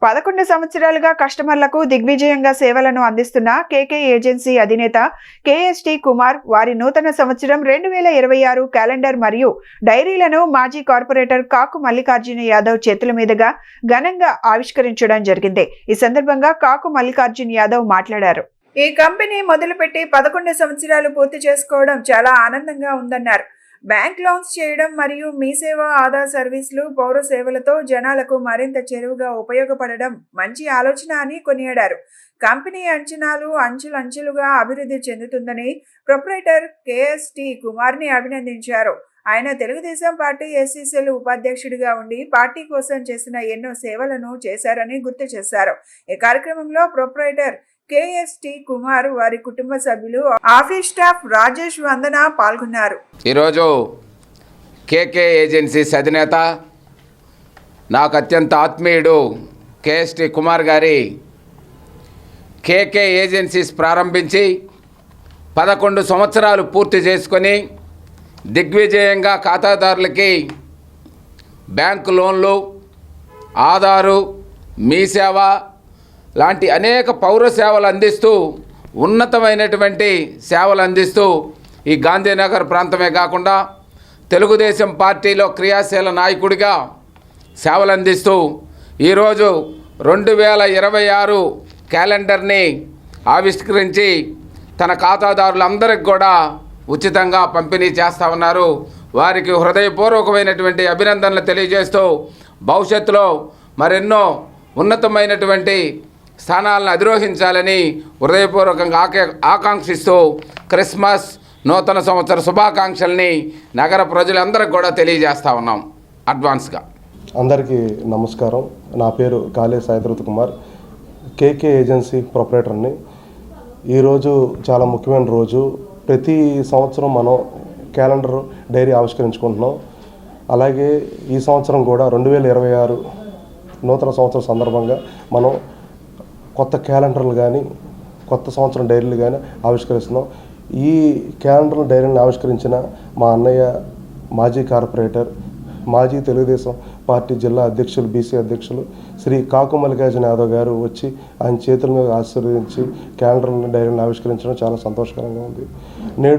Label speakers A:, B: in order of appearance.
A: 11 సంవత్సరాలుగా కస్టమర్లకు దిగ్విజయంగా సేవలను అందిస్తున్న కేకే ఏజెన్సీ అధినేత కేఎస్టీ కుమార్ వారి నూతన సంవత్సరం 2026 క్యాలెండర్ మరియు డైరీలను మాజీ కార్పొరేటర్ కాకు మల్లికార్జున యాదవ్ చేతుల మీదుగా ఘనంగా ఆవిష్కరించడం జరిగింది. ఈ సందర్భంగా కాకు మల్లికార్జున యాదవ్ మాట్లాడారు. ఈ కంపెనీ మొదలుపెట్టి 11 సంవత్సరాలు పూర్తి చేసుకోవడం చాలా ఆనందంగా ఉందన్నారు. బ్యాంక్ లోన్స్ చేయడం మరియు మీ సేవ ఆధార్ సర్వీసులు పౌర సేవలతో జనాలకు మరింత చేరువుగా ఉపయోగపడడం మంచి ఆలోచన అని కొనియాడారు. కంపెనీ అంచనాలు అంచెలుగా అభివృద్ధి చెందుతుందని ప్రొప్రైటర్ కేఎస్టీ కుమార్ని అభినందించారు. ఆయన తెలుగుదేశం పార్టీ ఎస్సీసీఎల్ ఉపాధ్యక్షుడిగా ఉండి పార్టీ కోసం చేసిన ఎన్నో సేవలను చేశారని గుర్తు చేశారు. ఈ కార్యక్రమంలో ప్రొప్రైటర్ కేఎస్టీ కుమార్ వారి కుటుంబ సభ్యులు ఆఫీస్ స్టాఫ్ రాజేష్ వందన పాల్గొన్నారు.
B: ఈరోజు కేకే ఏజెన్సీస్ అధినేత నాకు అత్యంత ఆత్మీయుడు కేఎస్టీ కుమార్ గారి కేకే ఏజెన్సీస్ ప్రారంభించి 11 సంవత్సరాలు పూర్తి చేసుకొని దిగ్విజయంగా ఖాతాదారులకి బ్యాంకు లోన్లు, ఆధారు, మీ సేవ లాంటి అనేక పౌర సేవలు అందిస్తూ ఉన్నతమైనటువంటి సేవలు అందిస్తూ ఈ గాంధీనగర్ ప్రాంతమే కాకుండా తెలుగుదేశం పార్టీలో క్రియాశీల నాయకుడిగా సేవలు అందిస్తూ ఈరోజు 2026 క్యాలెండర్ని ఆవిష్కరించి తన ఖాతాదారులందరికీ కూడా ఉచితంగా పంపిణీ చేస్తూ ఉన్నారు. వారికి హృదయపూర్వకమైనటువంటి అభినందనలు తెలియజేస్తూ భవిష్యత్తులో మరెన్నో ఉన్నతమైనటువంటి స్థానాలను అధిరోహించాలని హృదయపూర్వకంగా ఆకాంక్షిస్తూ క్రిస్మస్ నూతన సంవత్సర శుభాకాంక్షల్ని నగర ప్రజలందరికీ కూడా తెలియజేస్తూ ఉన్నాం అడ్వాన్స్గా.
C: అందరికీ నమస్కారం. నా పేరు కాళే సాయిధృత్ కుమార్, కేకే ఏజెన్సీ ప్రొపరేటర్ని. ఈరోజు చాలా ముఖ్యమైన రోజు. ప్రతి సంవత్సరం మనం క్యాలెండర్ డైరీ ఆవిష్కరించుకుంటున్నాం. అలాగే ఈ సంవత్సరం కూడా 2026 నూతన సంవత్సరం సందర్భంగా మనం కొత్త క్యాలెండర్లు కానీ కొత్త సంవత్సరం డైరీలు కానీ ఆవిష్కరిస్తున్నాం. ఈ క్యాలెండర్ డైరీని ఆవిష్కరించిన మా అన్నయ్య మాజీ కార్పొరేటర్, మాజీ తెలుగుదేశం పార్టీ జిల్లా అధ్యక్షులు, బీసీ అధ్యక్షులు శ్రీ కాకు మల్లికార్జున యాదవ్ గారు వచ్చి ఆయన చేతుల మీద ఆశీర్వదించి క్యాలెండర్ డైరీని ఆవిష్కరించడం చాలా సంతోషకరంగా ఉంది.